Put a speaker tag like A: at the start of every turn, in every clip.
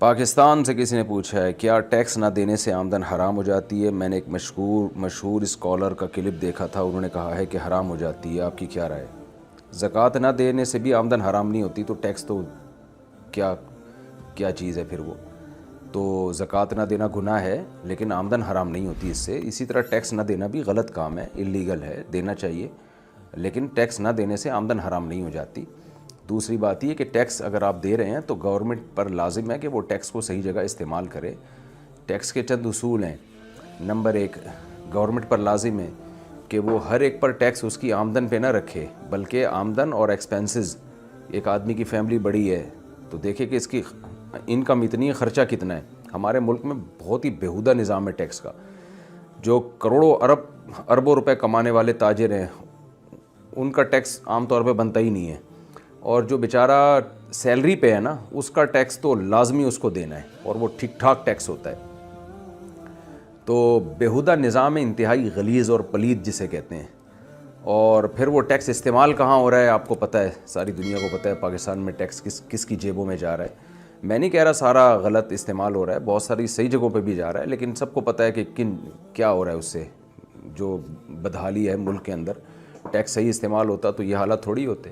A: پاکستان سے کسی نے پوچھا ہے کیا ٹیکس نہ دینے سے آمدن حرام ہو جاتی ہے؟ میں نے ایک مشہور اسکالر کا کلپ دیکھا تھا، انہوں نے کہا ہے کہ حرام ہو جاتی ہے، آپ کی کیا رائے؟ زکوٰۃ نہ دینے سے بھی آمدن حرام نہیں ہوتی، تو ٹیکس تو کیا چیز ہے پھر وہ؟ تو زکوٰۃ نہ دینا گناہ ہے لیکن آمدن حرام نہیں ہوتی اس سے۔ اسی طرح ٹیکس نہ دینا بھی غلط کام ہے، اللیگل ہے، دینا چاہیے، لیکن ٹیکس نہ دینے سے آمدن حرام نہیں ہو جاتی۔ دوسری بات یہ کہ ٹیکس اگر آپ دے رہے ہیں تو گورنمنٹ پر لازم ہے کہ وہ ٹیکس کو صحیح جگہ استعمال کرے۔ ٹیکس کے چند اصول ہیں۔ نمبر 1، گورنمنٹ پر لازم ہے کہ وہ ہر ایک پر ٹیکس اس کی آمدن پہ نہ رکھے، بلکہ آمدن اور ایکسپینسز، ایک آدمی کی فیملی بڑی ہے تو دیکھے کہ اس کی انکم اتنی ہے، خرچہ کتنا ہے۔ ہمارے ملک میں بہت ہی بیہودہ نظام ہے ٹیکس کا۔ جو کروڑوں اربوں روپے کمانے والے تاجر ہیں ان کا ٹیکس عام طور پہ بنتا ہی نہیں ہے، اور جو بیچارہ سیلری پہ ہے نا اس کا ٹیکس تو لازمی اس کو دینا ہے، اور وہ ٹھیک ٹھاک ٹیکس ہوتا ہے۔ تو بیہودہ نظام انتہائی غلیظ اور پلید جسے کہتے ہیں۔ اور پھر وہ ٹیکس استعمال کہاں ہو رہا ہے آپ کو پتہ ہے، ساری دنیا کو پتہ ہے پاکستان میں ٹیکس کس کی جیبوں میں جا رہا ہے۔ میں نہیں کہہ رہا سارا غلط استعمال ہو رہا ہے، بہت ساری صحیح جگہوں پہ بھی جا رہا ہے، لیکن سب کو پتہ ہے کہ کیا ہو رہا ہے اس سے جو بدحالی ہے ملک کے اندر۔ ٹیکس صحیح استعمال ہوتا تو یہ حالات تھوڑی ہوتے۔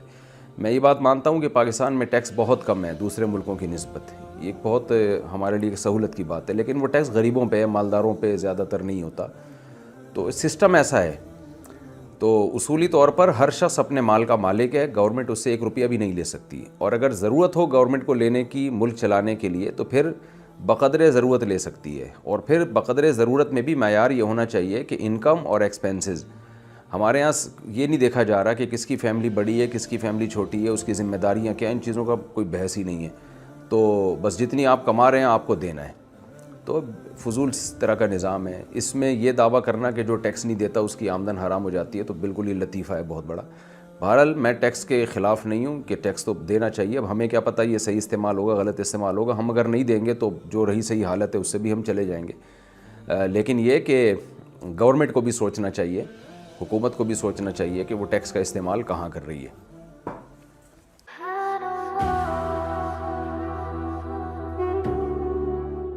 A: میں یہ بات مانتا ہوں کہ پاکستان میں ٹیکس بہت کم ہے دوسرے ملکوں کی نسبت، یہ ایک بہت ہمارے لیے سہولت کی بات ہے، لیکن وہ ٹیکس غریبوں پہ، مالداروں پہ زیادہ تر نہیں ہوتا۔ تو سسٹم ایسا ہے۔ تو اصولی طور پر ہر شخص اپنے مال کا مالک ہے، گورنمنٹ اس سے 1 روپیہ بھی نہیں لے سکتی، اور اگر ضرورت ہو گورنمنٹ کو لینے کی ملک چلانے کے لیے تو پھر بقدر ضرورت لے سکتی ہے، اور پھر بقدر ضرورت میں بھی معیار یہ ہونا چاہیے کہ انکم اور ایکسپینسز۔ ہمارے یہاں یہ نہیں دیکھا جا رہا کہ کس کی فیملی بڑی ہے، کس کی فیملی چھوٹی ہے، اس کی ذمہ داریاں کیا، ان چیزوں کا کوئی بحث ہی نہیں ہے۔ تو بس جتنی آپ کما رہے ہیں آپ کو دینا ہے، تو فضول اس طرح کا نظام ہے۔ اس میں یہ دعویٰ کرنا کہ جو ٹیکس نہیں دیتا اس کی آمدن حرام ہو جاتی ہے تو بالکل ہی لطیفہ ہے بہت بڑا۔ بہرحال میں ٹیکس کے خلاف نہیں ہوں کہ ٹیکس تو دینا چاہیے، اب ہمیں کیا پتہ یہ صحیح استعمال ہوگا غلط استعمال ہوگا، ہم اگر نہیں دیں گے تو جو رہی صحیح حالت ہے اس سے بھی ہم چلے جائیں گے۔ لیکن یہ کہ گورنمنٹ کو بھی سوچنا چاہیے، حکومت کو بھی سوچنا چاہیے کہ وہ ٹیکس کا استعمال کہاں کر رہی ہے۔